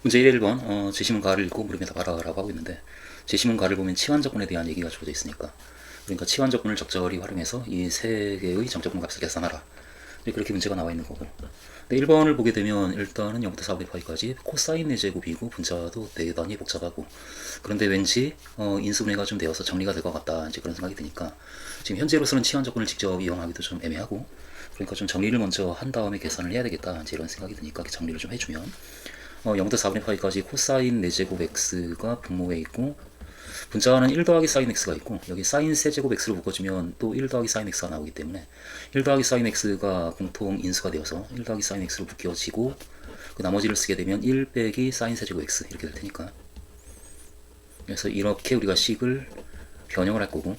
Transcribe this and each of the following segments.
문제 1번 제시문 가를 읽고 물음에다 봐라라고 하고 있는데, 제시문 가를 보면 치환적분에 대한 얘기가 주어져 있으니까, 그러니까 치환적분을 적절히 활용해서 이 세 개의 정적분 값을 계산하라, 그렇게 문제가 나와 있는 거고. 근데 1번을 보게 되면 일단은 0부터 4분의 파이까지 코사인 4제곱이고 분자도 대단히 복잡하고, 그런데 왠지 인수분해가 좀 되어서 정리가 될 것 같다, 이제 그런 생각이 드니까 지금 현재로서는 치환적분을 직접 이용하기도 좀 애매하고, 그러니까 좀 정리를 먼저 한 다음에 계산을 해야 되겠다, 이제 이런 생각이 드니까 정리를 좀 해주면 0부터 4분의 파이까지 코사인 4제곱 x가 분모에 있고, 분자는 1 더하기 사인 x가 있고, 여기 사인 세제곱 x로 묶어주면 또 1 더하기 사인 x가 나오기 때문에 1 더하기 사인 x가 공통 인수가 되어서 1 더하기 사인 x로 묶여지고, 그 나머지를 쓰게 되면 1 빼기 사인 세제곱 x 이렇게 될 테니까, 그래서 이렇게 우리가 식을 변형을 할 거고,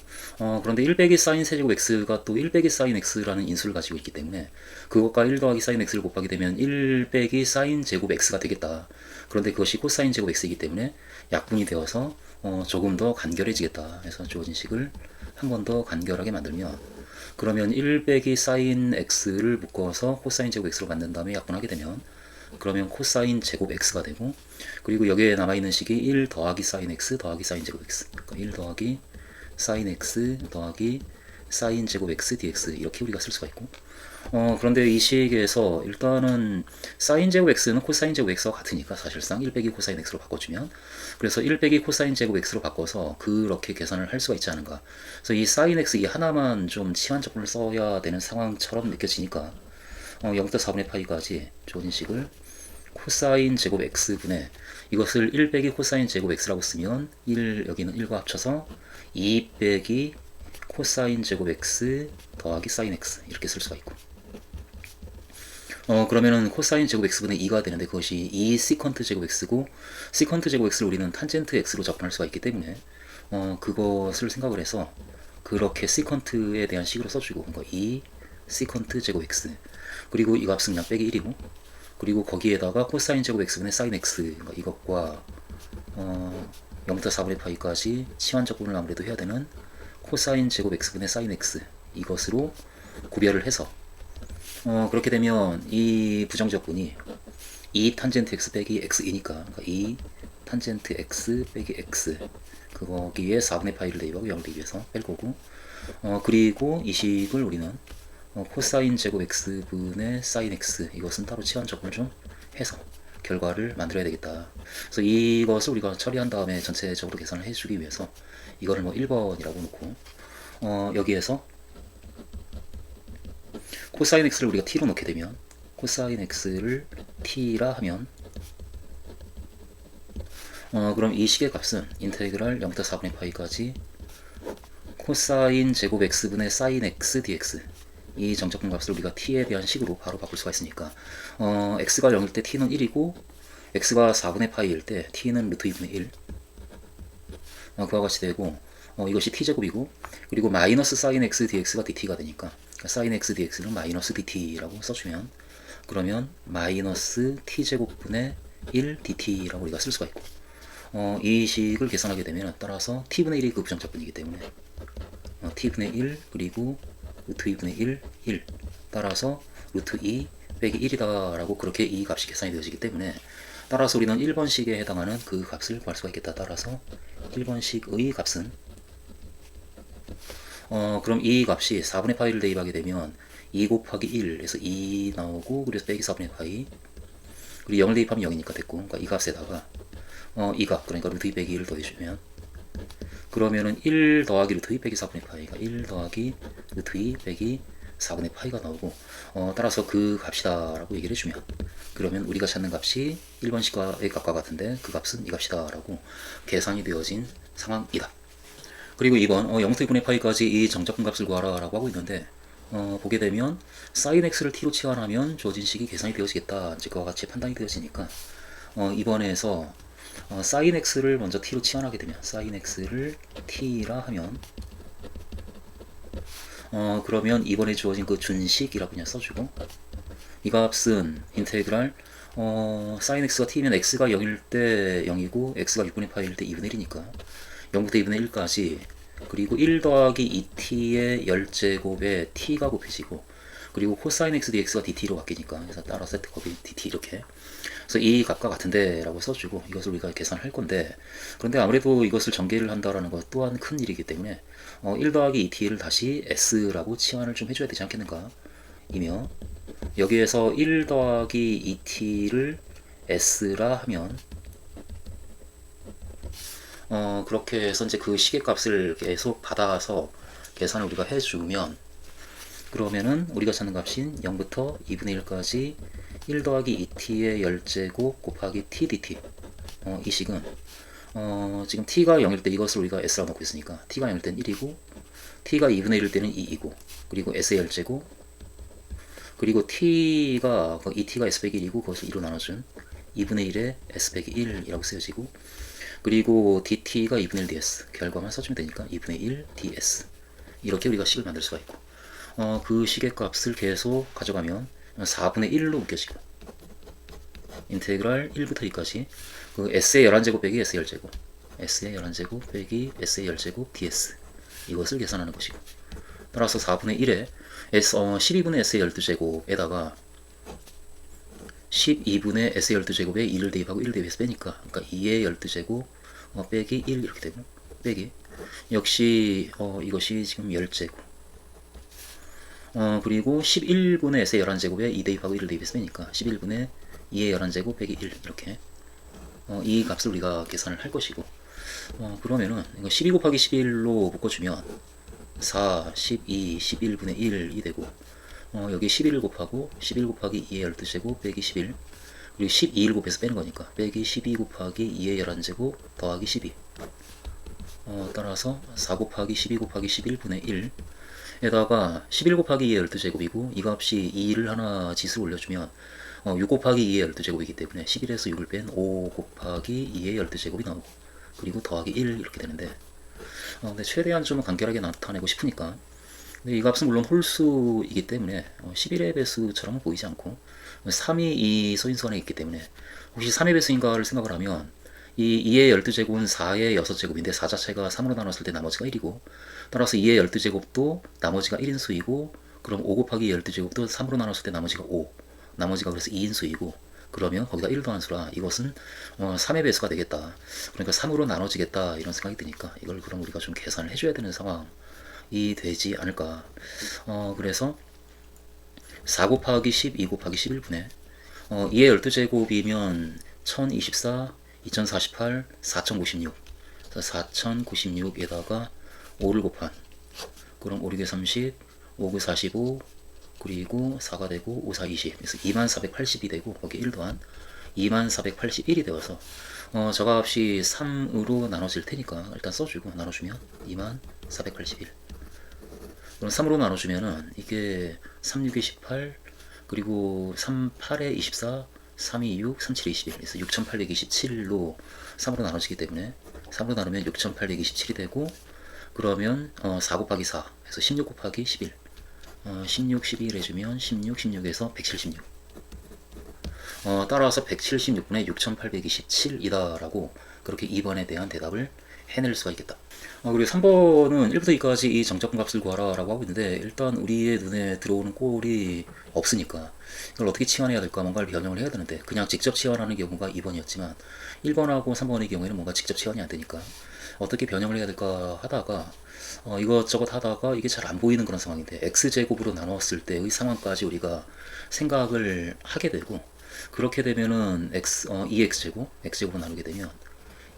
그런데 1 빼기 사인 세제곱 x가 또 1 빼기 사인 x라는 인수를 가지고 있기 때문에 그것과 1 더하기 사인 x를 곱하게 되면 1 빼기 사인 제곱 x가 되겠다. 그런데 그것이 코사인 제곱 x이기 때문에 약분이 되어서 조금 더 간결해지겠다. 그래서 주어진 식을 한 번 더 간결하게 만들면, 그러면 1 빼기 사인 x를 묶어서 코사인 제곱 x로 만든 다음에 약분하게 되면, 그러면 코사인 제곱 x가 되고, 그리고 여기에 남아있는 식이 1 더하기 사인 x 더하기 사인 제곱 x, 그러니까 1 더하기 사인 x 더하기 사인 제곱 x dx, 이렇게 우리가 쓸 수가 있고, 그런데 이 식에서 일단은 사인 제곱 x는 코사인 제곱 x와 같으니까 사실상 1 빼기 코사인 x로 바꿔주면, 그래서 1 빼기 코사인 제곱 x로 바꿔서 그렇게 계산을 할 수가 있지 않은가. 그래서 이 사인 x 이 하나만 좀 치환적분을 써야 되는 상황처럼 느껴지니까 0부터 4분의 파이까지 주어진 식을 코사인 제곱 x분의, 이것을 1 빼기 코사인 제곱 x라고 쓰면 1, 여기는 1과 합쳐서 2 빼기 코사인 제곱 x 더하기 사인 x, 이렇게 쓸 수가 있고, 그러면은 코사인 제곱 x분의 2가 되는데, 그것이 2 시컨트 제곱 x고, 시컨트 제곱 x를 우리는 탄젠트 x로 접근할 수가 있기 때문에 그것을 생각을 해서 그렇게 시컨트에 대한 식으로 써주고, 그러니까 2 시컨트 제곱 x, 그리고 이 값은 그냥 빼기 1이고, 그리고 거기에다가 코사인 제곱 x분의 사인 x, 그러니까 이것과 0부터 4분의 파이까지 치환적분을 아무래도 해야 되는 코사인 제곱 x분의 사인 x, 이것으로 구별을 해서 그렇게 되면 이 부정적분이 2 탄젠트 x 빼기 x이니까, 그러니까 2 탄젠트 x 빼기 x, 거기에 4분의 파이를 대입하고 0을 대입해서 뺄 거고, 그리고 이 식을 우리는 코사인 제곱 x분의 사인 x, 이것은 따로 치환적분을 좀 해서 결과를 만들어야 되겠다. 그래서 이것을 우리가 처리한 다음에 전체적으로 계산을 해주기 위해서 이거를 뭐 1번이라고 놓고, 여기에서 코사인 x를 우리가 t로 놓게 되면, 코사인 x를 t라 하면 그럼 이 식의 값은 인테그랄 0부터 4분의 파이까지 코사인 제곱 x분의 사인 x dx, 이 정적분 값을 우리가 t에 대한 식으로 바로 바꿀 수가 있으니까, x가 0일 때 t는 1이고 x가 4분의 파이일 때 t는 루트 2분의 1, 그와 같이 되고, 이것이 t제곱이고, 그리고 마이너스 사인 x dx가 dt가 되니까 사인 x dx는 마이너스 dt라고 써주면, 그러면 마이너스 t제곱분의 1 dt라고 우리가 쓸 수가 있고, 이 식을 계산하게 되면 따라서 t분의 1이 그 부정적분이기 때문에 t분의 1 그리고 루트 2분의 1, 1 따라서 루트 2 빼기 1이다 라고, 그렇게 이 값이 계산이 되어지기 때문에 따라서 우리는 1번식에 해당하는 그 값을 구할 수가 있겠다. 따라서 1번식의 값은 그럼 이 값이 4분의 파이를 대입하게 되면 2 곱하기 1 에서 2 나오고, 그래서 빼기 4분의 파이, 그리고 0을 대입하면 0이니까 됐고, 그러니까 이 값에다가 이 값, 그러니까 루트 2 빼기 1을 더해주면, 그러면은 1 더하기 루트 2 빼기 4분의 파이가 1 더하기 루트 2 빼기 4분의 파이가 나오고, 따라서 그 값이다 라고 얘기를 해주면, 그러면 우리가 찾는 값이 1번식의 값과 같은데 그 값은 이 값이다 라고 계산이 되어진 상황이다. 그리고 2번 0부터 2분의 파이까지 이 정적분 값을 구하라 라고 하고 있는데, 보게 되면 사인 x를 t로 치환하면 주어진 식이 계산이 되어지겠다, 이제 그와 같이 판단이 되어지니까, 이번에서 사인 x를 먼저 t로 치환하게 되면, 사인 x를 t라 하면 그러면 이번에 주어진 그 준식이라고 그냥 써주고, 이 값은 인테그랄 사인 x가 t면 x가 0일 때 0이고 x가 6분의 파이일 때 2분의 1이니까 0부터 2분의 1까지, 그리고 1 더하기 2t의 10제곱에 t가 곱해지고, 그리고 코사인 x dx가 dt로 바뀌니까, 그래서 따라 세트 곱이 dt, 이렇게 그래서 이 값과 같은데 라고 써주고 이것을 우리가 계산할 건데, 그런데 아무래도 이것을 전개를 한다라는 것 또한 큰 일이기 때문에 1 더하기 2t를 다시 s라고 치환을 좀 해줘야 되지 않겠는가 이며, 여기에서 1 더하기 2t를 s라 하면 그렇게 해서 이제 그 시계값을 계속 받아서 계산을 우리가 해주면, 그러면은 우리가 찾는 값인 0부터 2분의 1까지 1 더하기 2t의 열제곱 곱하기 t dt, 이 식은 지금 t가 0일 때 이것을 우리가 s라고 놓고 있으니까 t가 0일 때는 1이고 t가 2분의 1일 때는 2이고, 그리고 s의 열제곱, 그리고 t가 2t가 s 100 1이고 그것을 2로 나눠준 2분의 1의 s 100 1이라고 쓰여지고, 그리고 dt가 2분의 1 ds, 결과만 써주면 되니까 2분의 1 ds, 이렇게 우리가 식을 만들 수가 있고, 그 식의 값을 계속 가져가면 4분의 1로 묶여지고, 인테그랄 1부터 2까지 그 s의 11제곱 빼기 s의 10제곱, s의 11제곱 빼기 s의 10제곱 ds, 이것을 계산하는 것이고, 따라서 4분의 1에 12분의 s의 12제곱에다가 12분의 s의 12제곱에 2를 대입하고 1을 대입해서 빼니까, 그러니까 2의 12제곱 빼기 1 이렇게 되고, 빼기 역시 이것이 지금 10제곱, 그리고 11분의 s의 11제곱에 2 대입하고 1을 대입해서 빼니까 11분의 2의 11제곱 빼기 1, 이렇게 이 값을 우리가 계산을 할 것이고, 그러면은 이거 12 곱하기 11로 묶어주면 4, 12, 11분의 1이 되고, 여기 11을 곱하고 11 곱하기 2의 12제곱 빼기 11, 그리고 12를 곱해서 빼는 거니까 빼기 12 곱하기 2의 11제곱 더하기 12, 따라서 4 곱하기 12 곱하기 11분의 1 에다가 11 곱하기 2의 12제곱이고 이 값이 2를 하나 짓을 올려주면 6 곱하기 2의 12제곱이기 때문에 11에서 6을 뺀 5 곱하기 2의 12제곱이 나오고, 그리고 더하기 1 이렇게 되는데, 근데 최대한 좀 간결하게 나타내고 싶으니까, 근데 이 값은 물론 홀수이기 때문에 11의 배수처럼은 보이지 않고 3이 이 서인선에 있기 때문에, 혹시 3의 배수인가를 생각을 하면 이 2의 12제곱은 4의 6제곱인데 4 자체가 3으로 나눴을 때 나머지가 1이고, 따라서 2의 12제곱도 나머지가 1인수이고, 그럼 5 곱하기 12제곱도 3으로 나눴을 때 나머지가 5, 나머지가 그래서 2인수이고, 그러면 거기다 1 더한 수라 이것은 3의 배수가 되겠다, 그러니까 3으로 나눠지겠다, 이런 생각이 드니까 이걸 그럼 우리가 좀 계산을 해줘야 되는 상황이 되지 않을까. 그래서 4 곱하기 10, 2 곱하기 11분의 2의 12제곱이면 1024, 2048, 4096, 4096에다가 5를 곱한, 그럼 5, 6에 30, 5, 9, 45, 그리고 4가 되고 5, 4, 20, 그래서 2480이 되고, 거기에 1 더한 2481이 되어서 저 값이 3으로 나눠질 테니까 일단 써주고 나눠주면 2481, 그럼 3으로 나눠주면은 이게 3, 6에 18, 그리고 3, 8에 24, 3, 2, 6, 3, 7에 21, 그래서 6827로 3으로 나눠지기 때문에 3으로 나누면 6827이 되고, 그러면 4 곱하기 4 해서 16 곱하기 11, 16, 11 해주면 16, 16에서 176, 따라서 176분의 6827이다 라고 그렇게 2번에 대한 대답을 해낼 수가 있겠다. 그리고 3번은 1부터 2까지 이 정적분 값을 구하라 라고 하고 있는데, 일단 우리의 눈에 들어오는 꼴이 없으니까 이걸 어떻게 치환해야 될까, 뭔가를 변형을 해야 되는데, 그냥 직접 치환하는 경우가 2번이었지만 1번하고 3번의 경우에는 뭔가 직접 치환이 안 되니까 어떻게 변형을 해야 될까 하다가 이것저것 하다가 이게 잘 안 보이는 그런 상황인데, x제곱으로 나눴을 때의 상황까지 우리가 생각을 하게 되고, 그렇게 되면은 2x제곱, x제곱으로 나누게 되면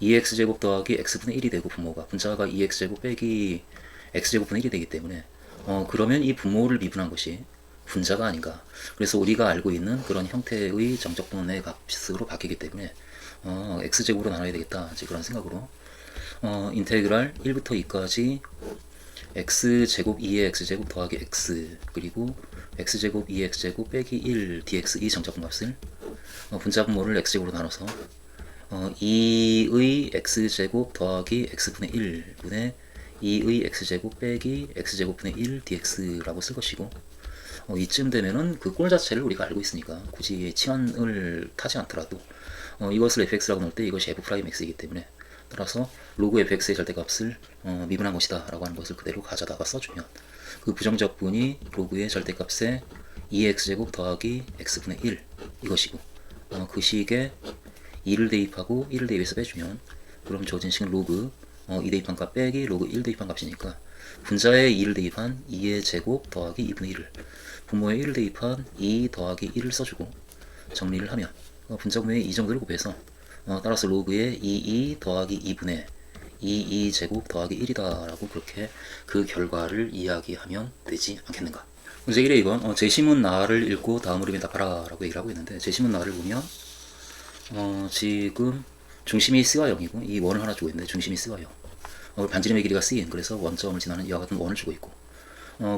2x제곱 더하기 x분의 1이 되고, 분모가 분자가 2x제곱 빼기 x제곱분의 1이 되기 때문에 그러면 이 분모를 미분한 것이 분자가 아닌가. 그래서 우리가 알고 있는 그런 형태의 정적분의 값으로 바뀌기 때문에 x제곱으로 나눠야 되겠다, 이제 그런 생각으로 인테그랄 1부터 2까지 x제곱 2의 x제곱 더하기 x, 그리고 x제곱 2x제곱 빼기 1 dx, 이 정적분 값을 분자 분모를 x제곱으로 나눠서 2의 x제곱 더하기 x분의 1분의 2의 x제곱 빼기 x제곱분의 1 dx라고 쓸 것이고, 이쯤 되면은 그 꼴 자체를 우리가 알고 있으니까 굳이 치환을 타지 않더라도 이것을 fx라고 넣을 때 이것이 f'x이기 때문에, 따라서 로그 fx의 절대값을 미분한 것이다 라고 하는 것을 그대로 가져다가 써주면 그 부정적분이 로그의 절대값의 2x제곱 더하기 x분의 1 이것이고, 그 식에 2를 대입하고 1을 대입해서 빼주면 그럼 주어진 식은 로그 2 대입한 값 빼기 로그 1 대입한 값이니까 분자에 2를 대입한 2의 제곱 더하기 2분의 1을 분모에 1을 대입한 2 더하기 1을 써주고 정리를 하면 분자분모에 이 정도를 곱해서 따라서 로그에 2 더하기 2분의 2 제곱 더하기 1이다 라고 그렇게 그 결과를 이야기하면 되지 않겠는가. 문제 1의 2번 제시문 나를 읽고 다음 그림에 답하라 라고 얘기를 하고 있는데 제시문 나를 보면 지금 중심이 C와 0이고 이 원을 하나 주고 있는데 중심이 C와 0 반지름의 길이가 C인 그래서 원점을 지나는 이와 같은 원을 주고 있고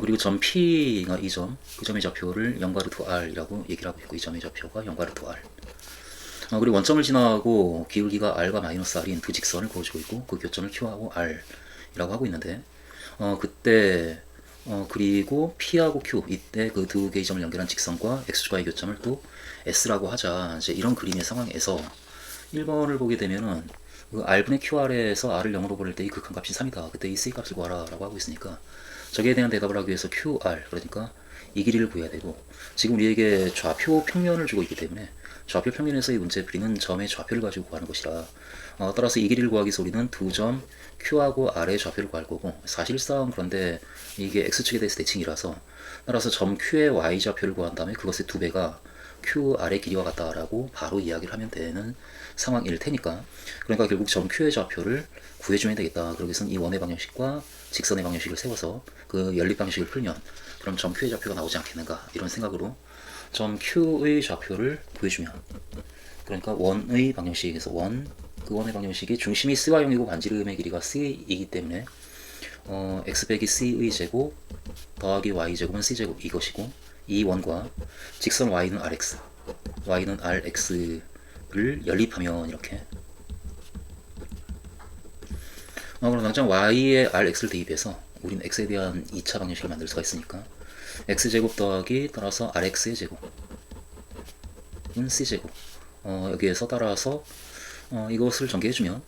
그리고 점 P가 이 점, 그 점의 좌표를 0과 루트 R이라고 얘기를 하고 있고 이 점의 좌표가 0과 루트 R 그리고 원점을 지나고 기울기가 R과 마이너스 R인 두 직선을 그어주고 있고 그 교점을 Q하고 R이라고 하고 있는데 그때 그리고 P하고 Q 이때 그 두 개의 점을 연결한 직선과 X축과의 교점을 또 S라고 하자. 이제 이런 그림의 상황에서 1번을 보게 되면은 그 R분의 QR에서 R을 0으로 보낼 때 이 극한값이 3이다. 그때 이 C 값을 구하라 라고 하고 있으니까 저기에 대한 대답을 하기 위해서 QR 그러니까 이 길이를 구해야 되고 지금 우리에게 좌표 평면을 주고 있기 때문에 좌표 평면에서 이 문제 풀이는 점의 좌표를 가지고 구하는 것이라 따라서 이 길이를 구하기 위해서 우리는 두 점 Q하고 R의 좌표를 구할 거고 사실상 그런데 이게 X축에 대해서 대칭이라서 따라서 점 Q의 Y 좌표를 구한 다음에 그것의 두 배가 QR의 길이와 같다라고 바로 이야기를 하면 되는 상황일 테니까 그러니까 결국 점 Q의 좌표를 구해주면 되겠다. 그러기 위해서는 이 원의 방정식과 직선의 방정식을 세워서 그 연립 방정식을 풀면 그럼 점 Q의 좌표가 나오지 않겠는가 이런 생각으로 점 Q의 좌표를 구해주면 그러니까 원의 방정식에서 그 원의 방정식이 중심이 C와 0이고 반지름의 길이가 C이기 때문에 X 빼기 C의 제곱 더하기 Y 제곱은 C 제곱 이것이고 이 원과 직선 Y는 RX Y는 RX를 연립하면 이렇게 그럼 당장 Y에 RX를 대입해서 우리는 X에 대한 2차 방정식을 만들 수가 있으니까 X제곱 더하기 따라서 RX의 제곱은 C제곱 여기에서 따라서 이것을 전개해주면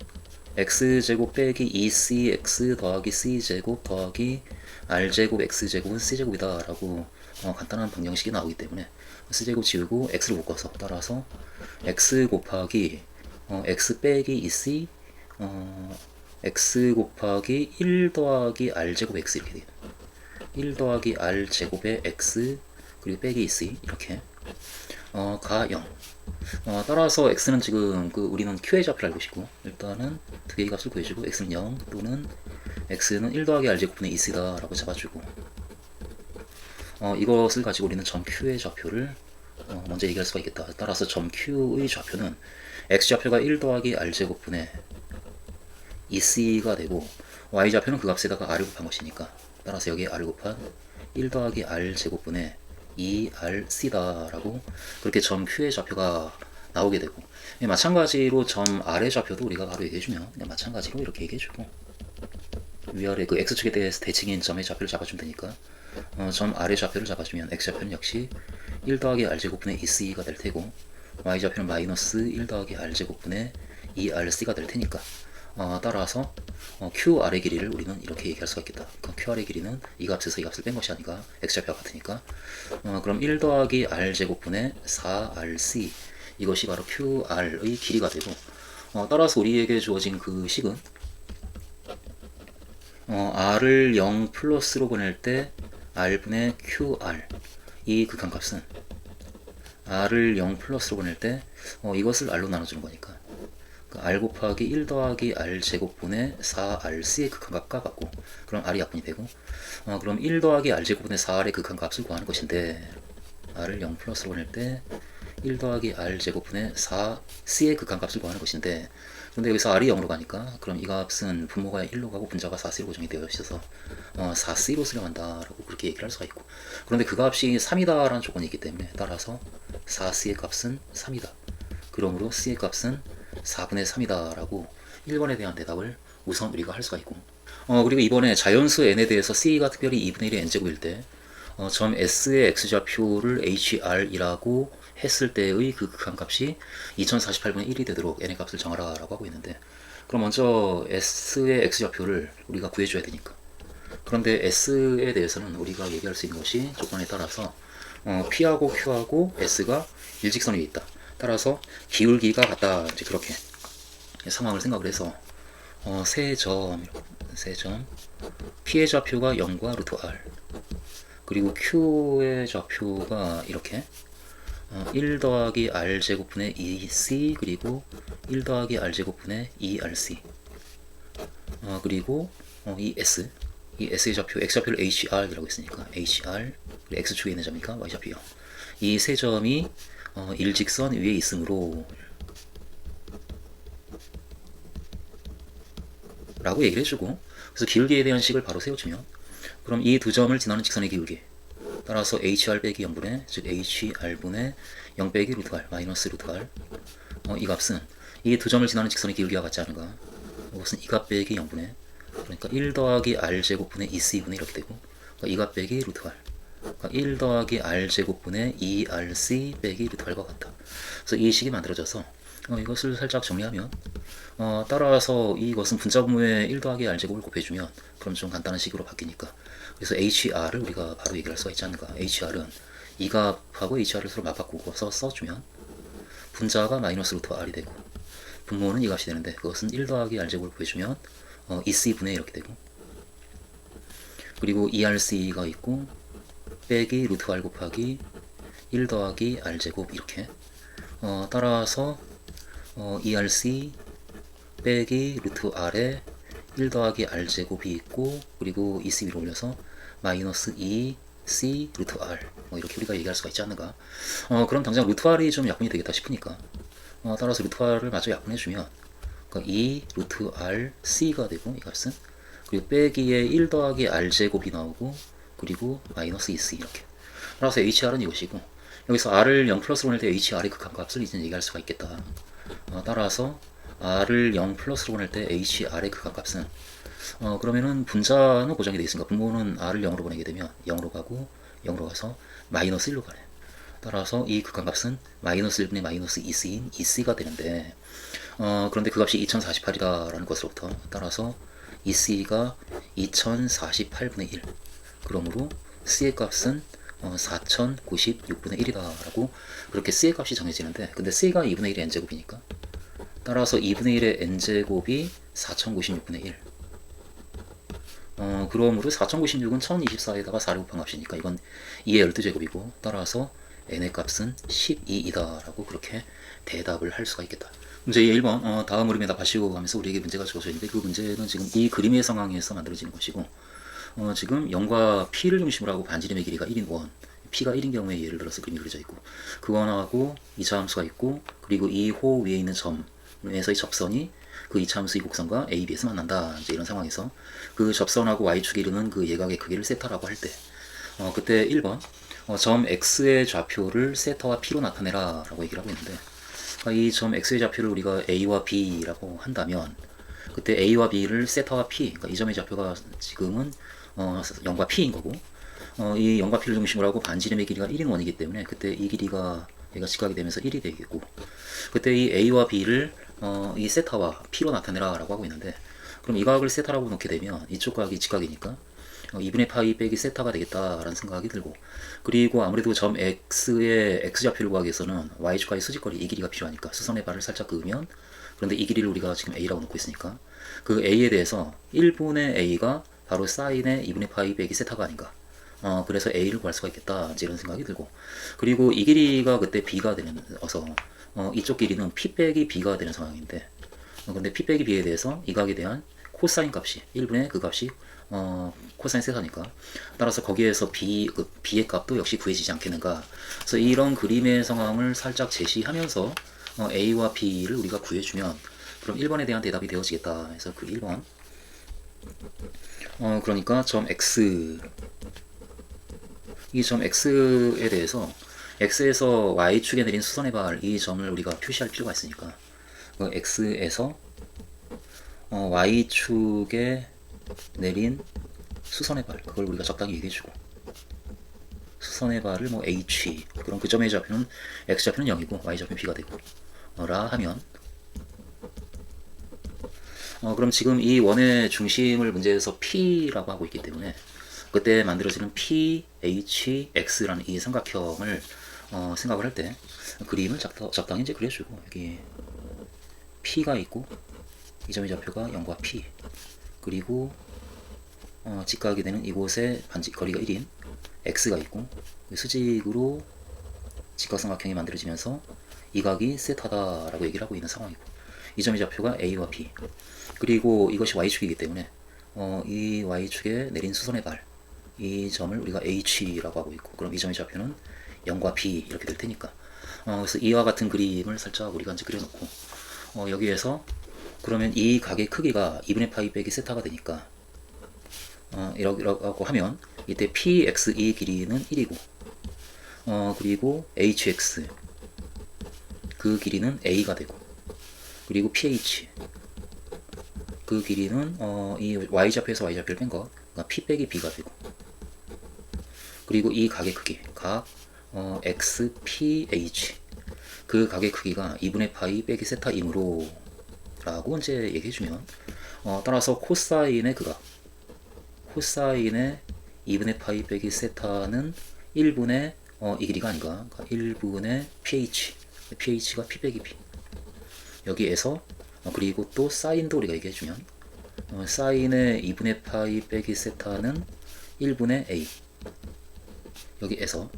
X제곱 빼기 2CX 더하기 C제곱 더하기 R제곱 X제곱은 C제곱이다 라고 간단한 방정식이 나오기 때문에 C제곱 지우고 X를 묶어서 따라서 X 곱하기 X 빼기 2C X 곱하기 1 더하기 R제곱 X 이렇게 돼요. 1 더하기 R제곱의 X 그리고 빼기 2C 이렇게 가 0 따라서 X는 지금 우리는 Q의 좌표를 알고 싶고 일단은 두 개의 값을 구해주고 X는 0 또는 X는 1 더하기 R제곱분의 2C다 라고 잡아주고 이것을 가지고 우리는 점 Q의 좌표를 먼저 얘기할 수가 있겠다. 따라서 점 Q의 좌표는 X좌표가 1 더하기 R제곱분의 2C가 되고 Y좌표는 그 값에다가 R을 곱한 것이니까 따라서 여기에 R을 곱한 1 더하기 R제곱분의 2RC다 라고 그렇게 점 Q의 좌표가 나오게 되고 마찬가지로 점 R의 좌표도 우리가 바로 얘기해주면 마찬가지로 이렇게 얘기해주고 위아래 그 X축에 대해서 대칭인 점의 좌표를 잡아주면 되니까 점 R의 좌표를 잡아주면 X좌표는 역시 1 더하기 R제곱분의 2C가 될 테고 Y좌표는 마이너스 1 더하기 R제곱분의 2RC가 될 테니까 따라서 QR의 길이를 우리는 이렇게 얘기할 수가 있겠다. QR의 길이는 이 값에서 이 값을 뺀 것이 아니라 X좌표가 같으니까 그럼 1 더하기 R제곱분의 4RC 이것이 바로 QR의 길이가 되고 따라서 우리에게 주어진 그 식은 R을 0 플러스로 보낼 때 R분의 QR 이 극한값은 R을 0 플러스로 보낼 때 이것을 R로 나눠주는 거니까 R 곱하기 1 더하기 R제곱분의 4RC의 극한값과 같고 그럼 R이 약분이 되고 그럼 1 더하기 R제곱분의 4R의 극한값을 구하는 것인데 R을 0 플러스로 보낼 때 1 더하기 R제곱분의 4C의 극한값을 구하는 것인데 그런데 여기서 R이 0으로 가니까 그럼 이 값은 분모가 1로 가고 분자가 4C로 고정이 되어 있어서 4C로 수렴한다 라고 그렇게 얘기를 할 수가 있고 그런데 그 값이 3이다 라는 조건이 있기 때문에 따라서 4C의 값은 3이다 그러므로 C의 값은 4분의 3이다 라고 1번에 대한 대답을 우선 우리가 할 수가 있고 그리고 이번에 자연수 n에 대해서 C가 특별히 2분의 1의 n제곱일 때 점 S의 X좌표를 HR이라고 했을 때의 그 극한값이 2048분의 1이 되도록 n의 값을 정하라 라고 하고 있는데 그럼 먼저 S의 X좌표를 우리가 구해줘야 되니까 그런데 S에 대해서는 우리가 얘기할 수 있는 것이 조건에 따라서 P하고 Q하고 S가 일직선 위에 있다. 따라서 기울기가 같다. 이제 그렇게 상황을 생각을 해서 세점 P의 좌표가 0과 루트 R, 그리고 Q의 좌표가 이렇게 1 더하기 R 제곱분의 2C, 그리고 1 더하기 R 제곱분의 2RC, 그리고 이 S의 좌표, X좌표를 HR이라고 했으니까 HR, X축에 있는 점이니까 Y좌표요. 이 세 점이 일직선 위에 있으므로 라고 얘기를 해주고, 그래서 기울기에 대한 식을 바로 세워주면, 그럼 이 두 점을 지나는 직선의 기울기 따라서 HR 빼기 0분의, 즉 HR분의 0 빼기 루트 R 마이너스 루트 R, 이 값은 이 두 점을 지나는 직선의 기울기와 같지 않은가? 이것은 이 값 빼기 0분의, 그러니까 1 더하기 R 제곱분의 2C분의 이렇게 되고, 그러니까 이 값 빼기 루트 R, 그러니까 1 더하기 R 제곱분의 2RC 빼기 루트 R과 같다. 그래서 이 식이 만들어져서 이것을 살짝 정리하면, 따라서 이것은 분자 분모에 1 더하기 R 제곱을 곱해주면 그럼 좀 간단한 식으로 바뀌니까, 그래서 HR을 우리가 바로 얘기할 수가 있지 않는가. HR은 이 값하고 HR을 서로 맞바꾸고서 써주면 분자가 마이너스 루트 R이 되고, 분모는 이 값이 되는데 그것은 1 더하기 R 제곱을 곱해주면 2C분의 이렇게 되고, 그리고 2RC가 있고 빼기 루트 R 곱하기 1 더하기 R 제곱 이렇게, 따라서 2RC 빼기 루트 R에 1 더하기 R 제곱이 있고, 그리고 2C 위로 올려서 마이너스 2C 루트 R, 이렇게 우리가 얘기할 수가 있지 않는가. 그럼 당장 루트 R이 좀 약분이 되겠다 싶으니까 따라서 루트 R을 마저 약분해주면, 그러니까 2 루트 R C가 되고, 이 값은, 그리고 빼기에 1 더하기 R 제곱이 나오고, 그리고 마이너스 2C 이렇게. 따라서 HR은 이것이고, 여기서 R을 0 플러스로 낼 때 HR의 극한값을 이제 얘기할 수가 있겠다. 따라서 R을 0 플러스로 보낼 때 HR의 극한값은, 그러면은 분자는 고정이 되어 있으니까 분모는 R을 0으로 보내게 되면 0으로 가고 0으로 가서 마이너스 1로 가네. 따라서 이 극한값은 마이너스 1분의 마이너스 2C인 2C가 되는데, 그런데 그 값이 2048이다라는 것으로부터, 따라서 2C가 2048분의 1, 그러므로 C의 값은 4096분의 1이다 라고 그렇게 C의 값이 정해지는데, 근데 C가 2분의 1의 n제곱이니까 따라서 2분의 1의 n제곱이 4096분의 1, 그러므로 4096은 1024에다가 4를 곱한 값이니까 이건 2의 12제곱이고, 따라서 n의 값은 12이다 라고 그렇게 대답을 할 수가 있겠다. 문제 1번, 다음 그림에다 봐시오 하면서 우리에게 문제가 주어져 있는데, 그 문제는 지금 이 그림의 상황에서 만들어지는 것이고, 지금 0과 P를 중심으로 하고 반지름의 길이가 1인 원, P가 1인 경우에 예를 들어서 그림이 그려져 있고, 그 원하고 2차 함수가 있고, 그리고 이 호 위에 있는 점에서의 접선이 그 2차 함수 이 곡선과 A, B에서 만난다. 이제 이런 상황에서 그 접선하고 Y축에 이르는 그 예각의 크기를 세타라고 할 때, 그때 1번, 점 X의 좌표를 세타와 P로 나타내라 라고 얘기를 하고 있는데, 이 점 X의 좌표를 우리가 A와 B라고 한다면, 그때 A와 B를 세타와 P, 그러니까 이 점의 좌표가 지금은 0과 P인 거고, 이 0과 P를 중심으로 하고 반지름의 길이가 1인 원이기 때문에 그때 이 길이가 얘가 직각이 되면서 1이 되겠고, 그때 이 A와 B를 이 세타와 P로 나타내라 라고 하고 있는데, 그럼 이 각을 세타라고 놓게 되면 이쪽 각이 직각이니까 2분의 파이 빼기 세타가 되겠다라는 생각이 들고, 그리고 아무래도 점 X의 X좌표를 구하기 위해서는 Y축과의 수직거리 이 길이가 필요하니까 수선의 발을 살짝 그으면, 그런데 이 길이를 우리가 지금 A라고 놓고 있으니까 그 A에 대해서 1분의 A가 바로 사인의 2분의 파이 빼기 세타가 아닌가. 그래서 A를 구할 수가 있겠다. 이런 생각이 들고, 그리고 이 길이가 그때 B가 되면서 이쪽 길이는 P 빼기 B가 되는 상황인데, 근데 P 빼기 B에 대해서 이 각에 대한 코사인 값이 1분의 그 값이 코사인 세타니까, 따라서 거기에서 B의 값도 역시 구해지지 않겠는가. 그래서 이런 그림의 상황을 살짝 제시하면서 A와 B를 우리가 구해주면 그럼 1번에 대한 대답이 되어지겠다. 그래서 그 1번, 그러니까 점 X, 이 점 X에 대해서 X에서 Y축에 내린 수선의 발, 이 점을 우리가 표시할 필요가 있으니까 그 X에서 Y축에 내린 수선의 발, 그걸 우리가 적당히 얘기해주고, 수선의 발을 뭐 H, 그럼 그 점의 좌표는 X좌표는 0이고 Y좌표는 B가 되고 라 하면, 그럼 지금 이 원의 중심을 문제에서 P라고 하고 있기 때문에 그때 만들어지는 P, H, X라는 이 삼각형을 생각을 할 때 그림을 적당히 이제 그려주고, 여기 P가 있고 이 점의 좌표가 0과 P, 그리고 직각이 되는 이곳에 거리가 1인 X가 있고, 수직으로 직각삼각형이 만들어지면서 이 각이 세타다라고 얘기를 하고 있는 상황이고, 이 점의 좌표가 A와 B, 그리고 이것이 Y축이기 때문에 이 Y축에 내린 수선의 발, 이 점을 우리가 H라고 하고 있고, 그럼 이 점의 좌표는 0과 B 이렇게 될 테니까, 그래서 이와 같은 그림을 살짝 우리가 이제 그려놓고, 여기에서 그러면 이 각의 크기가 2분의 파이 빼기 세타가 되니까, 이라고 하면 이때 PXE 길이는 1이고, 그리고 HX 그 길이는 A가 되고, 그리고 PH 그 길이는 이 Y좌표에서 Y좌표를 뺀 거, 그러니까 P 빼기 B가 되고, 그리고 이 각의 크기, 각 XPH 그 각의 크기가 2분의 파이 빼기 세타이므로 라고 이제 얘기해주면, 따라서 코사인의 그 각, 코사인의 2분의 파이 빼기 세타는 1분의 이 길이가 아닌가, 그러니까 1분의 ph, ph가 p 빼기 b, 여기에서 그리고 또 사인도 우리가 얘기해주면, 사인의 2분의 파이 빼기 세타는 1분의 a, 여기에서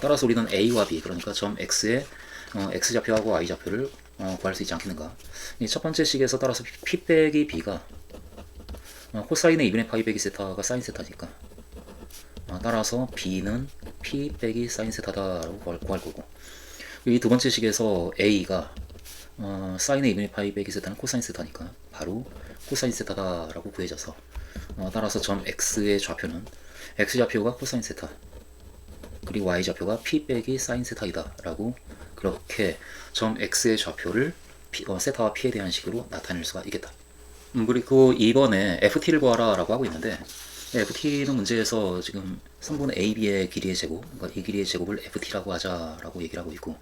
따라서 우리는 a와 b, 그러니까 점 x의 x좌표하고 y좌표를 구할 수 있지 않겠는가. 첫 번째 식에서 따라서 p 빼기 b가 코사인의 2분의 파이 빼기 세타가 사인 세타니까, 따라서 b는 p 빼기 사인 세타다라고 구할 거고, 이 두 번째 식에서 a가 사인의 2분의 파이 빼기 세타는 코사인 세타니까 바로 코사인 세타다라고 구해져서, 따라서 점 x의 좌표는 x좌표가 코사인 세타, 그리고 y좌표가 p 빼기 사인 세타이다 라고, 그렇게 점 x의 좌표를 세타와 p에 대한 식으로 나타낼 수가 있겠다. 그리고 이번에 ft를 구하라 라고 하고 있는데, ft는 문제에서 지금 3분의 ab의 길이의 제곱, 그러니까 이 길이의 제곱을 ft라고 하자라고 얘기를 하고 있고,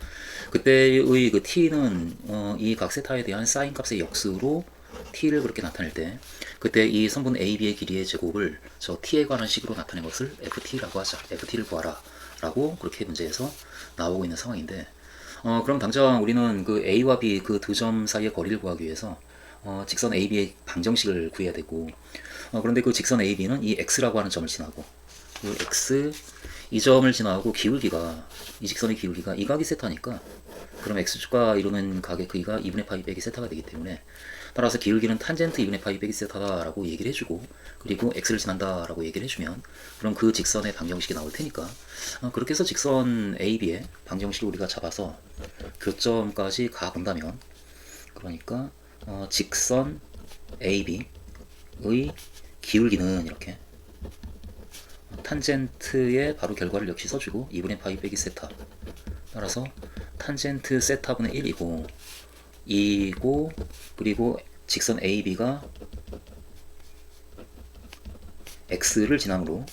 그때의 그 t는 이 각 세타에 대한 사인 값의 역수로 t를 그렇게 나타낼 때, 그때 이 3분의 ab의 길이의 제곱을 저 t에 관한 식으로 나타낸 것을 ft라고 하자, ft를 구하라 라고 그렇게 문제에서 나오고 있는 상황인데, 그럼 당장 우리는 그 a와 b 그 두 점 사이의 거리를 구하기 위해서 직선 AB의 방정식을 구해야 되고, 그런데 그 직선 AB는 이 X라고 하는 점을 지나고, 그 X 이 점을 지나고 기울기가, 이 직선의 기울기가 이 각이 세타니까, 그럼 X축과 이루는 각의 크기가 2분의 파이 빼기 세타가 되기 때문에, 따라서 기울기는 탄젠트 2분의 파이 빼기 세타다라고 얘기를 해주고, 그리고 X를 지난다라고 얘기를 해주면, 그럼 그 직선의 방정식이 나올 테니까, 그렇게 해서 직선 AB의 방정식을 우리가 잡아서 교점까지 가본다면, 그러니까 직선 AB의 기울기는 이렇게 탄젠트의 바로 결과를 역시 써주고 2분의 파이 빼기 세타, 따라서 탄젠트 세타분의 1이고, 그리고 직선 AB가 X를 지나므로,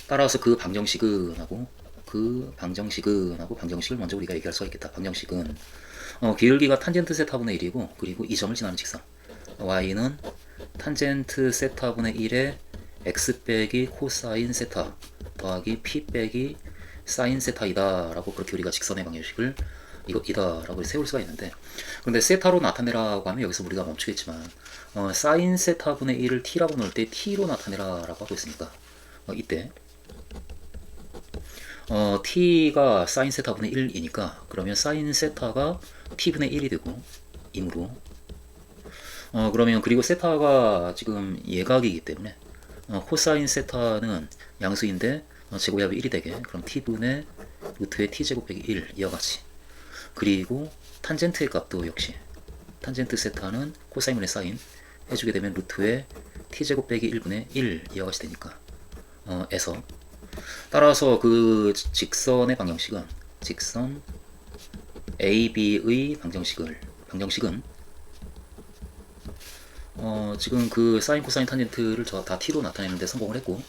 따라서 그 방정식을 먼저 우리가 얘기할 수가 있겠다. 방정식은 기울기가 탄젠트 세타분의 1이고, 그리고 이 점을 지나는 직선 y는 탄젠트 세타분의 1에 x 빼기 코사인 세타 더하기 p 빼기 사인 세타이다 라고, 그렇게 우리가 직선의 방정식을 이다 라고 세울 수가 있는데, 그런데 세타로 나타내라고 하면 여기서 우리가 멈추겠지만, 사인 세타분의 1을 t라고 넣을 때 t로 나타내라 라고 하고 있으니까, 이때 t가 사인 세타분의 1이니까, 그러면 사인 세타가 t분의 1이 되고, 이므로 그러면 그리고 세타가 지금 예각이기 때문에 코사인 세타는 양수인데 제곱합이 1이 되게, 그럼 t분의 루트의 t제곱 빼기 1 이와 같이, 그리고 탄젠트의 값도 역시 탄젠트 세타는 코사인분의 사인 해주게 되면 루트의 t제곱 빼기 1분의 1 이와 같이 되니까, 에서 따라서 그 직선의 방정식은, 직선 AB의 방정식은 지금 그 사인 코사인 탄젠트를 다 t로 나타내는데 성공을 했고,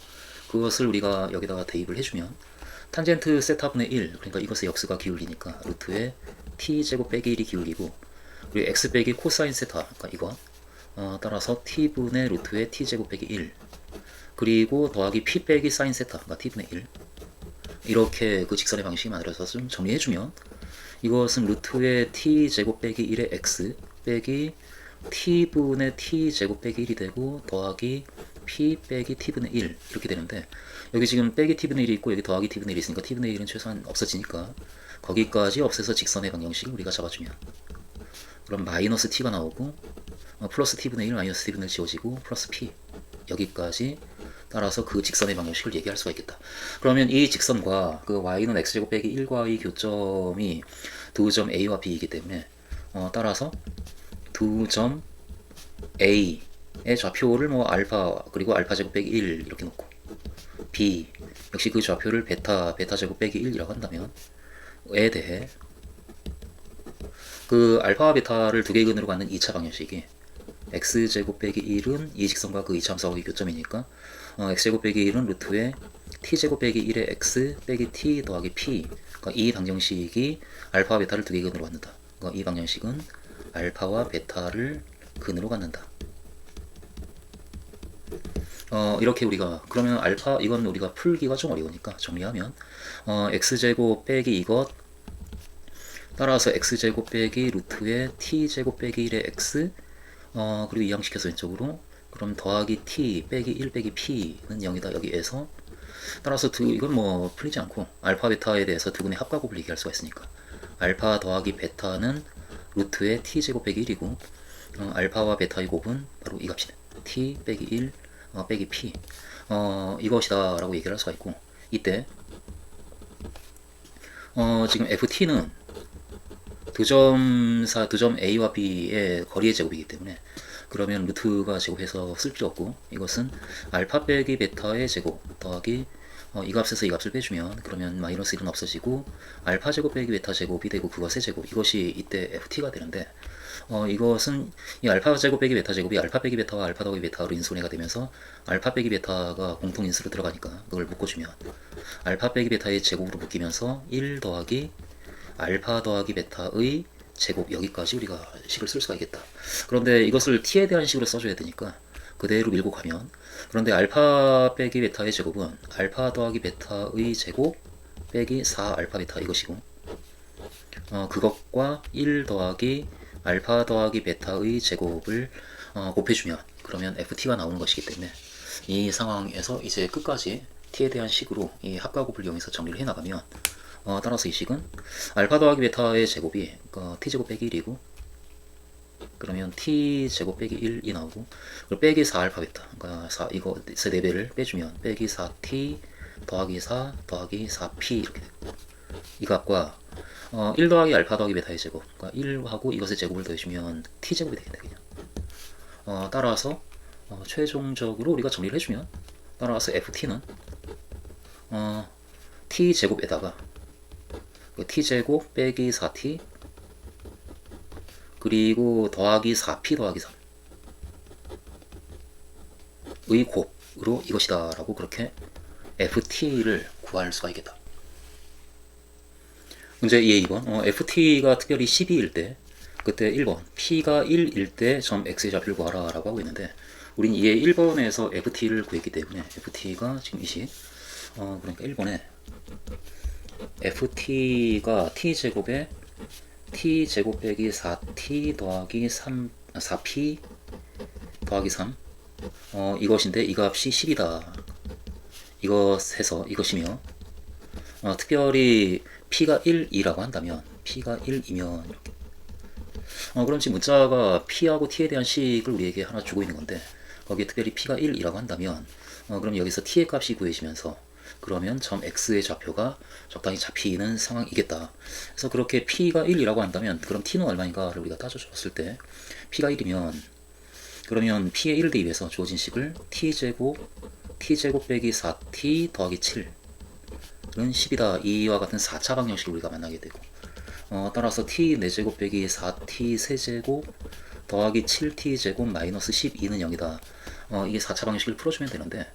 그것을 우리가 여기다가 대입을 해주면 탄젠트 세타분의 1, 그러니까 이것의 역수가 기울기니까 루트의 t제곱 빼기 1이 기울기고, 그리고 x 빼기 코사인 세타, 그러니까 이거 따라서 t분의 루트의 t제곱 빼기 1, 그리고 더하기 p 빼기 사인 세타, 그러니까 t분의 1, 이렇게 그 직선의 방식이 만들어서 좀 정리해주면 이것은 루트의 t제곱 빼기 1의 x 빼기 t분의 t제곱 빼기 1이 되고 더하기 p 빼기 t분의 1 이렇게 되는데, 여기 지금 빼기 t분의 1이 있고 여기 더하기 t분의 1이 있으니까 t분의 1은 최소한 없어지니까 거기까지 없애서 직선의 방정식을 우리가 잡아주면 그럼 마이너스 t가 나오고 플러스 t분의 1 마이너스 t분의 1 지워지고 플러스 p 여기까지 따라서 그 직선의 방정식을 얘기할 수가 있겠다. 그러면 이 직선과 그 y는 x제곱 빼기 1과의 교점이 두 점 a와 b이기 때문에 따라서 두 점 a의 좌표를 뭐 알파 그리고 알파 제곱 빼기 1 이렇게 놓고 b 역시 그 좌표를 베타 제곱 빼기 1이라고 한다면 에 대해 그 알파와 베타를 두 개의 근으로 갖는 2차 방정식이 x제곱 빼기 1은 이 직선과 그 이차함수하고의 교점이니까 x제곱 빼기 1은 루트의 t제곱 빼기 1의 x 빼기 t 더하기 p, 그러니까 이 방정식이 알파와 베타를 두 개의 근으로 갖는다. 그러니까 이 방정식은 알파와 베타를 근으로 갖는다. 이렇게 우리가 그러면 알파 이건 우리가 풀기가 좀 어려우니까 정리하면 x제곱 빼기 이것 따라서 x제곱 빼기 루트의 t제곱 빼기 1의 x 그리고 이항시켜서 왼쪽으로 그럼 더하기 t 빼기 1 빼기 p는 0이다. 여기에서 따라서 이건 뭐 풀리지 않고 알파 베타에 대해서 두 분의 합과곱을 얘기할 수가 있으니까 알파 더하기 베타는 루트의 t제곱 빼기 1이고 알파와 베타의 곱은 바로 이 값이네. t 빼기 1 빼기 p 이것이다 라고 얘기를 할 수가 있고, 이때 지금 ft는 두 점 a와 b의 거리의 제곱이기 때문에 그러면 루트가 제곱해서 쓸 필요 없고 이것은 알파 빼기 베타의 제곱 더하기 이 값에서 이 값을 빼주면 그러면 마이너스 1은 없어지고 알파 제곱 빼기 베타 제곱이 되고 그것의 제곱, 이것이 이때 ft가 되는데 이것은 이 알파 제곱 빼기 베타 제곱이 알파 빼기 베타와 알파 더하기 베타로 인수분해가 되면서 알파 빼기 베타가 공통 인수로 들어가니까 그걸 묶어주면 알파 빼기 베타의 제곱으로 묶이면서 1 더하기 알파 더하기 베타의 제곱, 여기까지 우리가 식을 쓸 수가 있겠다. 그런데 이것을 t에 대한 식으로 써줘야 되니까 그대로 밀고 가면, 그런데 알파 빼기 베타의 제곱은 알파 더하기 베타의 제곱 빼기 4 알파 베타 이것이고 그것과 1 더하기 알파 더하기 베타의 제곱을 곱해주면 그러면 ft가 나오는 것이기 때문에 이 상황에서 이제 끝까지 t에 대한 식으로 이 합과곱을 이용해서 정리를 해나가면 따라서 이 식은 알파 더하기 베타의 제곱이 t제곱 빼기 1이고 그러면 t제곱 빼기 1이 나오고 그리고 빼기 4알파 베타, 그러니까 4 이거 4배를 빼주면 빼기 4t 더하기 4 더하기 4p 이렇게 되고 이 값과 1 더하기 알파 더하기 베타의 제곱, 그러니까 1하고 이것의 제곱을 더해주면 t제곱이 되겠네 그냥. 따라서 최종적으로 우리가 정리를 해주면 따라서 ft는 t제곱에다가 t제곱 빼기 4t 그리고 더하기 4p 더하기 3의 곱으로 이것이다 라고 그렇게 ft를 구할 수가 있겠다. 문제 2의 2번 ft가 특별히 12일 때 그때 1번 p가 1일 때 점 x의 좌표를 구하라 라고 하고 있는데 우린 2의 1번에서 ft를 구했기 때문에 ft가 지금 이식 그러니까 1번에 ft가 t제곱에 t제곱 빼기 4t 더하기 4p 더하기 3 이것인데 이 값이 10이다 이것이며 특별히 p가 1이라고 한다면 p가 1이면 이렇게 그럼 지금 문자가 p하고 t에 대한 식을 우리에게 하나 주고 있는 건데 거기에 특별히 p가 1이라고 한다면 그럼 여기서 t의 값이 구해지면서 그러면 점 x의 좌표가 적당히 잡히는 상황이겠다. 그래서 그렇게 p가 1이라고 한다면 그럼 t는 얼마인가를 우리가 따져줬을 때 p가 1이면 그러면 p의 1을 대입해서 주어진 식을 t제곱 빼기 4t 더하기 7은 10이다. 이와 같은 4차 방정식을 우리가 만나게 되고 따라서 t 4제곱 빼기 4t 세제곱 더하기 7t 제곱 마이너스 12는 0이다. 이게 4차 방정식을 풀어주면 되는데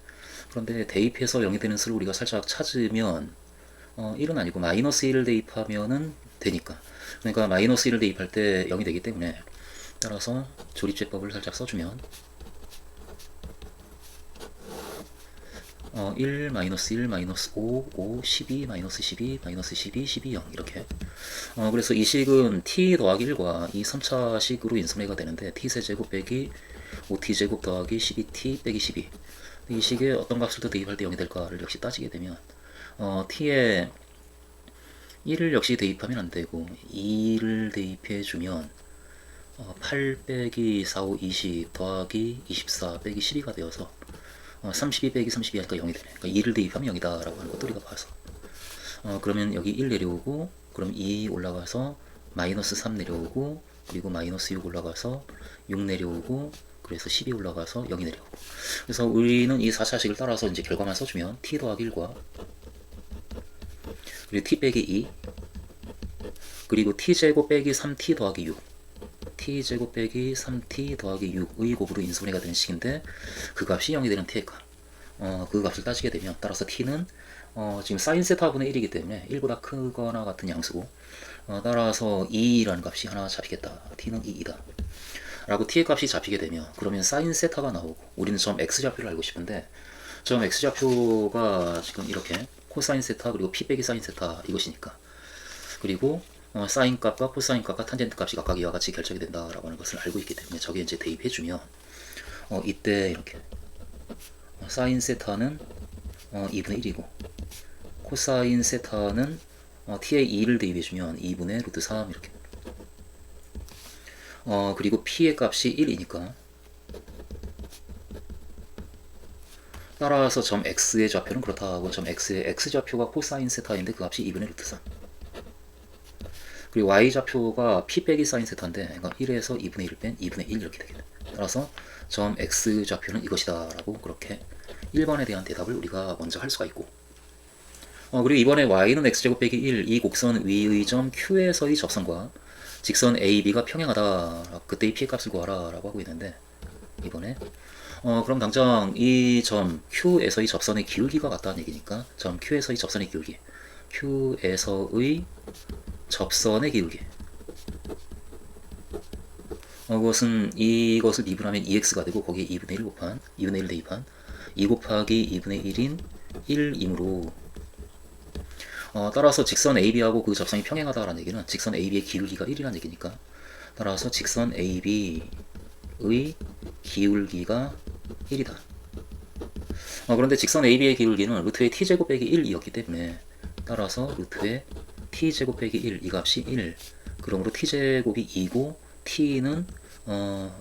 그런데 대입해서 0이 되는 수를 우리가 살짝 찾으면 1은 아니고 마이너스 1을 대입하면은 되니까, 그러니까 마이너스 1을 대입할 때 0이 되기 때문에 따라서 조립제법을 살짝 써주면 1, 마이너스 1, 마이너스 5, 5, 12, 마이너스 12, 마이너스 12, 12, 0 이렇게. 그래서 이 식은 t 더하기 1과 이 3차식으로 인수분해가 되는데 t세제곱 빼기 5t제곱 더하기 12t 빼기 12. 이 식에 어떤 값을 더 대입할 때 0이 될까를 역시 따지게 되면 t에 1을 역시 대입하면 안 되고 2를 대입해 주면 8 빼기 4, 5, 20 더하기 24 빼기 12가 되어서 32 빼기 32 하니까 0이 되네. 그러니까 2를 대입하면 0이다 라고 하는 것도 우리가 봐서 그러면 여기 1 내려오고 그럼 2 올라가서 마이너스 3 내려오고 그리고 마이너스 6 올라가서 6 내려오고 그래서 12 올라가서 0이 내려오고. 그래서 우리는 이 4차식을 따라서 이제 결과만 써주면 t 더하기 1과 그리고 t 빼기 2 그리고 t제곱 빼기 3t 더하기 6 t제곱 빼기 3t 더하기 6의 곱으로 인수분해가 되는 식인데 그 값이 0이 되는 t의 값. 그 값을 따지게 되면 따라서 t는 지금 사인 세타분의 1이기 때문에 1보다 크거나 같은 양수고 따라서 2라는 값이 하나 잡히겠다. t는 2이다. 라고 t의 값이 잡히게 되면 그러면 사인 세타가 나오고 우리는 점 x좌표를 알고 싶은데 점 x좌표가 지금 이렇게 코사인 세타 그리고 p 빼기 사인 세타 이것이니까 그리고 사인 값과 코사인 값과 탄젠트 값이 각각 이와 같이 결정이 된다라고 하는 것을 알고 있기 때문에 저기에 이제 대입해주면 이때 이렇게 사인 세타는 2분의 1이고 코사인 세타는 t에 2를 대입해주면 2분의 루트 3 이렇게 그리고 p의 값이 1이니까 따라서 점 x의 좌표는 그렇다 하고 점 x의 x좌표가 코사인 세타인데 그 값이 2분의 루트 3 그리고 y좌표가 p 빼기 사인 세타인데 그러니까 1에서 2분의 1을 뺀 2분의 1 이렇게 되겠네. 따라서 점 x좌표는 이것이다 라고 그렇게 1번에 대한 대답을 우리가 먼저 할 수가 있고 그리고 이번에 y는 x제곱 빼기 1 이 곡선 위의 점 q에서의 접선과 직선 AB가 평행하다 그때의 p의 값을 구하라 라고 하고 있는데 이번에 그럼 당장 이 점 Q에서의 접선의 기울기가 같다는 얘기니까 점 Q에서의 접선의 기울기 Q에서의 접선의 기울기 그것은 이것을 미분하면 2x가 되고 거기에 2분의 1 곱한 2분의 1 대입한 2 곱하기 2분의 1인 1이므로 따라서 직선 AB하고 그 접선이 평행하다라는 얘기는 직선 AB의 기울기가 1이라는 얘기니까 따라서 직선 AB의 기울기가 1이다. 그런데 직선 AB의 기울기는 루트의 t제곱 빼기 1이었기 때문에 따라서 루트의 t제곱 빼기 1 이 값이 1 그러므로 t제곱이 2고 t는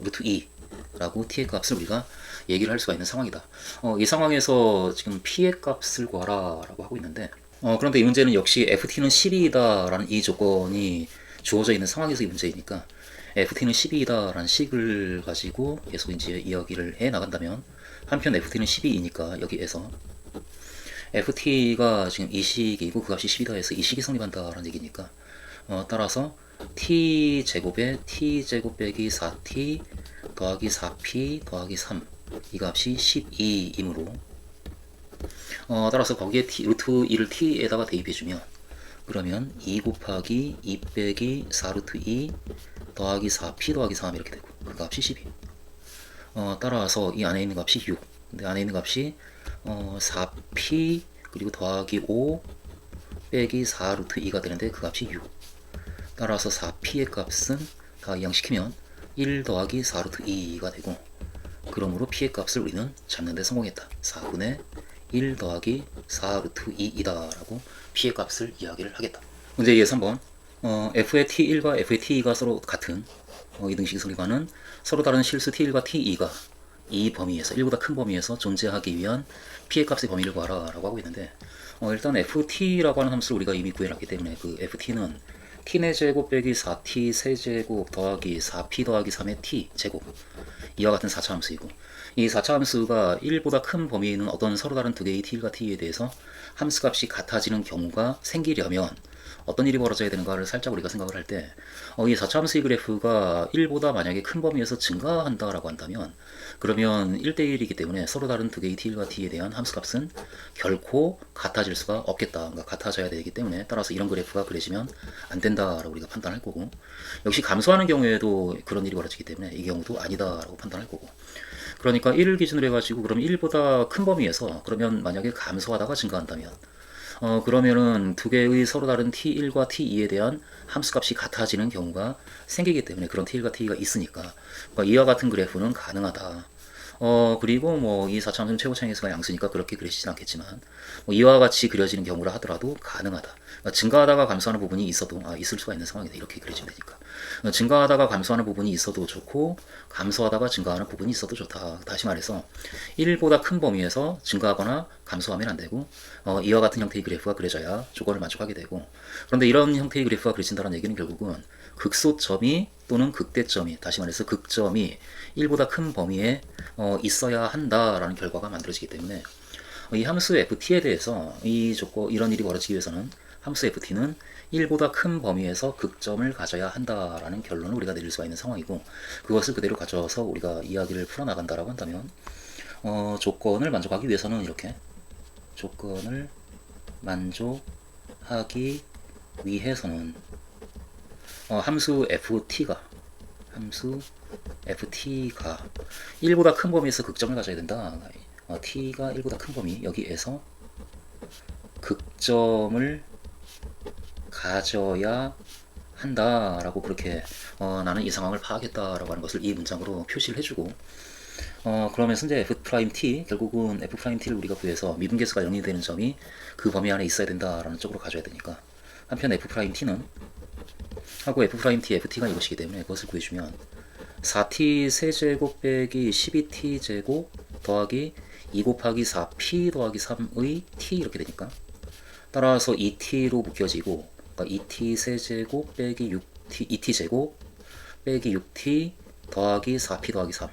루트 2라고 t의 값을 우리가 얘기를 할 수가 있는 상황이다. 이 상황에서 지금 p의 값을 구하라 라고 하고 있는데 그런데 이 문제는 역시 ft는 12이다 라는 이 조건이 주어져 있는 상황에서의 문제이니까 ft는 12이다 라는 식을 가지고 계속 이제 이야기를 해 나간다면 한편 ft는 12이니까 여기에서 ft가 지금 이 식이고 그 값이 10이다 해서 이 식이 성립한다 라는 얘기니까 따라서 t제곱에 t제곱 빼기 4t 더하기 4p 더하기 3 이 값이 12이므로 따라서 거기에 루트 2를 t에다가 대입해주면 그러면 2 곱하기 2 빼기 4 루트 2 더하기 4p 더하기 3 이렇게 되고 그 값이 12 따라서 이 안에 있는 값이 6 근데 안에 있는 값이 4p 그리고 더하기 5 빼기 4 루트 2가 되는데 그 값이 6 따라서 4p의 값은 다 이항시키면 1 더하기 4 루트 2가 되고 그러므로 p의 값을 우리는 잡는 데 성공했다. 4분의 1 더하기 4 루트 2이다 라고 p의 값을 이야기를 하겠다. 문제 2에서 한번 f의 t1과 f의 t2가 서로 같은 이등식이 성립하는 서로 다른 실수 t1과 t2가 이 범위에서 1보다 큰 범위에서 존재하기 위한 p의 값의 범위를 구하라 라고 하고 있는데 일단 ft라고 하는 함수를 우리가 이미 구해놨기 때문에 그 ft는 t의 제곱 빼기 4t 세제곱 더하기 4p 더하기 3의 t 제곱 이와 같은 4차 함수이고 이 4차 함수가 1보다 큰 범위에 있는 어떤 서로 다른 두 개의 t과 t에 대해서 함수값이 같아지는 경우가 생기려면 어떤 일이 벌어져야 되는가를 살짝 우리가 생각을 할 때 이 4차 함수의 그래프가 1보다 만약에 큰 범위에서 증가한다라고 한다면 그러면 1대1이기 때문에 서로 다른 두 개의 t과 t에 대한 함수값은 결코 같아질 수가 없겠다. 그러니까 같아져야 되기 때문에 따라서 이런 그래프가 그려지면 안 된다라고 우리가 판단할 거고 역시 감소하는 경우에도 그런 일이 벌어지기 때문에 이 경우도 아니다라고 판단할 거고 그러니까 1을 기준으로 해가지고 그럼 1보다 큰 범위에서 그러면 만약에 감소하다가 증가한다면 그러면은 두 개의 서로 다른 t1과 t2에 대한 함수값이 같아지는 경우가 생기기 때문에 그런 t1과 t2가 있으니까 그러니까 이와 같은 그래프는 가능하다. 그리고 뭐 이 4차함수는 최고 차이수가 양수니까 그렇게 그려지진 않겠지만 뭐 이와 같이 그려지는 경우라 하더라도 가능하다. 그러니까 증가하다가 감소하는 부분이 있어도 있을 수가 있는 상황이다. 이렇게 그려지면 되니까. 증가하다가 감소하는 부분이 있어도 좋고 감소하다가 증가하는 부분이 있어도 좋다. 다시 말해서 1보다 큰 범위에서 증가하거나 감소하면 안 되고 이와 같은 형태의 그래프가 그려져야 조건을 만족하게 되고 그런데 이런 형태의 그래프가 그려진다는 얘기는 결국은 극소점이 또는 극대점이 다시 말해서 극점이 1보다 큰 범위에 있어야 한다라는 결과가 만들어지기 때문에 이 함수 ft에 대해서 이런 일이 벌어지기 위해서는 함수 ft는 1보다 큰 범위에서 극점을 가져야 한다라는 결론을 우리가 내릴 수가 있는 상황이고 그것을 그대로 가져서 우리가 이야기를 풀어나간다라고 한다면 조건을 만족하기 위해서는 이렇게 조건을 만족하기 위해서는 함수 ft가 1보다 큰 범위에서 극점을 가져야 된다. t가 1보다 큰 범위 여기에서 극점을 가져야 한다라고 그렇게 나는 이 상황을 파악했다라고 하는 것을 이 문장으로 표시를 해주고 그러면서 이제 f't 결국은 f't를 우리가 구해서 미분계수가 0이 되는 점이 그 범위 안에 있어야 된다라는 쪽으로 가져야 되니까 한편 f't는 하고 f't ft가 이것이기 때문에 그것을 구해주면 4t 세제곱 빼기 12t 제곱 더하기 2 곱하기 4p 더하기 3의 t 이렇게 되니까 따라서 2t로 묶여지고 그러니까 2t 세제곱 빼기 6t 2t 제곱 빼기 6t 더하기 4p 더하기 3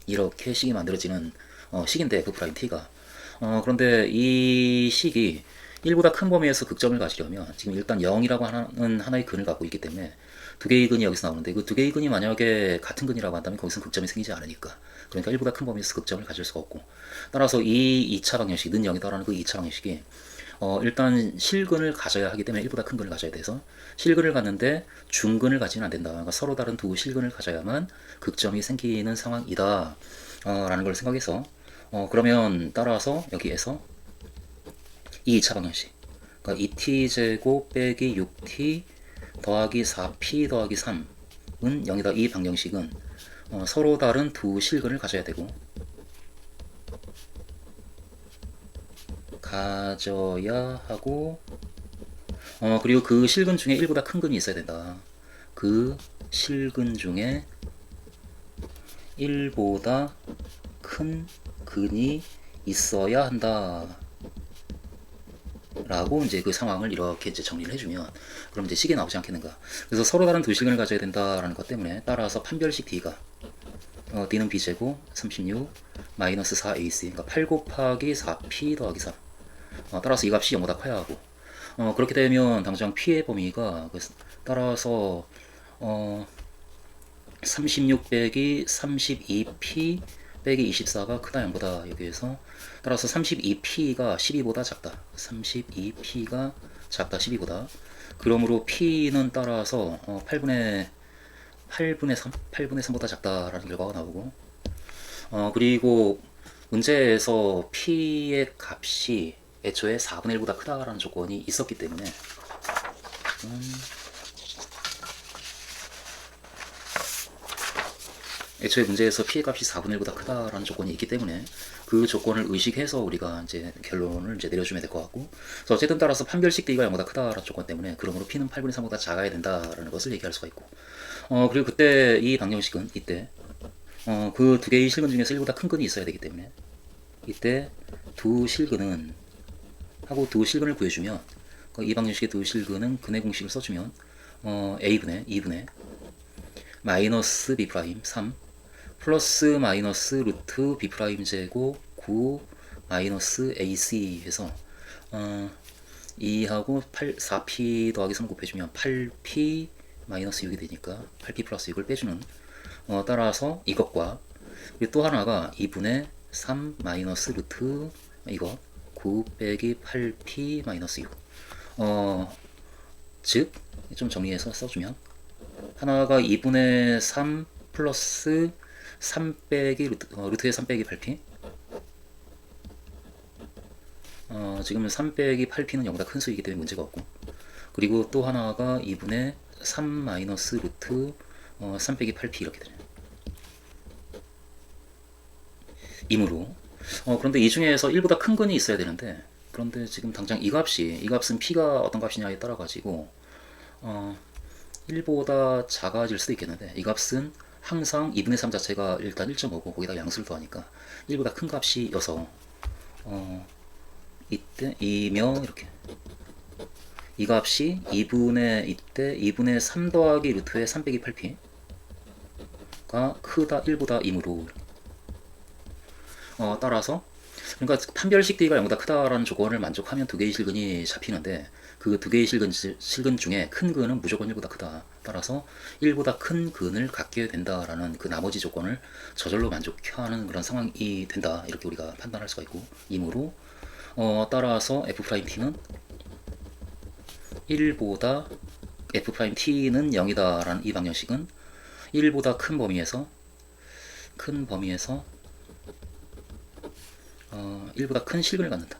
이렇게 식이 만들어지는 식인데 f't가 그런데 이 식이 1보다 큰 범위에서 극점을 가지려면 지금 일단 0이라고 하는 하나의 근을 갖고 있기 때문에 두 개의 근이 여기서 나오는데 그 두 개의 근이 만약에 같은 근이라고 한다면 거기서 극점이 생기지 않으니까 그러니까 1보다 큰 범위에서 극점을 가질 수가 없고 따라서 이 2차 방정식 는 0이다라는 그 2차 방정식이 일단 실근을 가져야 하기 때문에 1보다 큰 근을 가져야 돼서 실근을 갖는데 중근을 가지는 안 된다. 그러니까 서로 다른 두 실근을 가져야만 극점이 생기는 상황이다 라는 걸 생각해서 그러면 따라서 여기에서 이 2차 방정식 그러니까 2t제곱 빼기 6t 더하기 4p 더하기 3은 0이다. 이 방정식은 서로 다른 두 실근을 가져야 되고 가져야 하고 그리고 그 실근 중에 1보다 큰 근이 있어야 된다. 그 실근 중에 1보다 큰 근이 있어야 한다. 라고 이제 그 상황을 이렇게 이제 정리를 해주면 그럼 이제 식이 나오지 않겠는가. 그래서 서로 다른 두 실근을 가져야 된다라는 것 때문에 따라서 판별식 D가 D는 B제곱 36 마이너스 4AC 그러니까 8 곱하기 4P 더하기 3 따라서 이 값이 0보다 커야 하고 그렇게 되면 당장 P의 범위가 따라서 36 빼기 32P 빼기 24가 크다 0보다 여기에서 따라서 32P가 12보다 작다. 32P가 작다 12보다. 그러므로 P는 따라서 8분의 3? 8분의 3보다 작다라는 결과가 나오고 그리고 문제에서 P의 값이 애초에 4분의 1보다 크다라는 조건이 있었기 때문에 애초에 문제에서 P의 값이 4분의 1보다 크다라는 조건이 있기 때문에 그 조건을 의식해서 우리가 이제 결론을 이제 내려주면 될 것 같고 그래서 어쨌든 따라서 판별식 D가 0보다 크다라는 조건 때문에 그러므로 P는 8분의 3보다 작아야 된다라는 것을 얘기할 수가 있고 그리고 그때 이 방정식은 이때 그 두 개의 실근 중에서 1보다 큰 근이 있어야 되기 때문에 이때 두 실근은 하고 두 실근을 구해주면 이 방정식의 두 실근은 근의 공식을 써주면 A분의 2분의 마이너스 B 프라임 3 플러스 마이너스 루트 B 프라임 제곱 9 마이너스 AC 해서 2하고 4P 더하기 3 곱해주면 8P 마이너스 6이 되니까 8P 플러스 6을 빼주는 따라서 이것과 그리고 또 하나가 2분의 3 마이너스 루트 이거 9 빼기 8P 마이너스 6 즉 좀 정리해서 써주면 하나가 2분의 3 플러스 3 빼기 루트의 3 빼기 8p. 지금 3 빼기 8p는 0보다 큰 수이기 때문에 문제가 없고, 그리고 또 하나가 2분의 3 마이너스 루트 3 빼기 8p 이렇게 되네요. 이므로 그런데 이 중에서 1보다 큰 근이 있어야 되는데, 그런데 지금 당장 이 값은 p가 어떤 값이냐에 따라 가지고 1보다 작아질 수도 있겠는데, 이 값은 항상 2분의 3 자체가 일단 1.5고 거기다 양수를 더하니까 1보다 큰 값이어서 이때 이며 이렇게 이 값이 2분의 3 더하기 루트의 3 빼기 8p가 크다 1보다 이므로 따라서, 그러니까 판별식 D가 0보다 크다라는 조건을 만족하면 두 개의 실근이 잡히는데, 그 두 개의 실근 중에 큰 근은 무조건 1보다 크다. 따라서 1보다 큰 근을 갖게 된다라는 그 나머지 조건을 저절로 만족하는 그런 상황이 된다. 이렇게 우리가 판단할 수가 있고, 이므로 따라서 F'T는 1보다 F'T는 0이다라는 이 방정식은 1보다 큰 범위에서 1보다 큰 실근을 갖는다.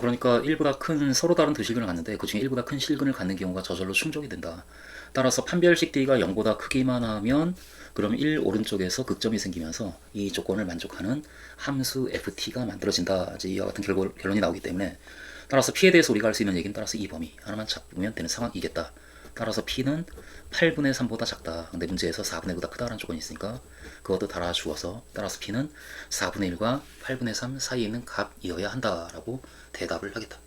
그러니까 1보다 큰 서로 다른 두 실근을 갖는데 그 중에 1보다 큰 실근을 갖는 경우가 저절로 충족이 된다. 따라서 판별식 D가 0보다 크기만 하면 그럼 1 오른쪽에서 극점이 생기면서 이 조건을 만족하는 함수 ft가 만들어진다. 이와 같은 결론이 나오기 때문에, 따라서 p에 대해서 우리가 할 수 있는 얘기는 따라서 이 범위 하나만 잡으면 되는 상황이겠다. 따라서 p는 8분의 3보다 작다. 근데 문제에서 4분의 9보다 크다라는 조건이 있으니까 그것도 달아주어서, 따라서 p는 4분의 1과 8분의 3 사이에 있는 값이어야 한다라고 대답을 하겠다.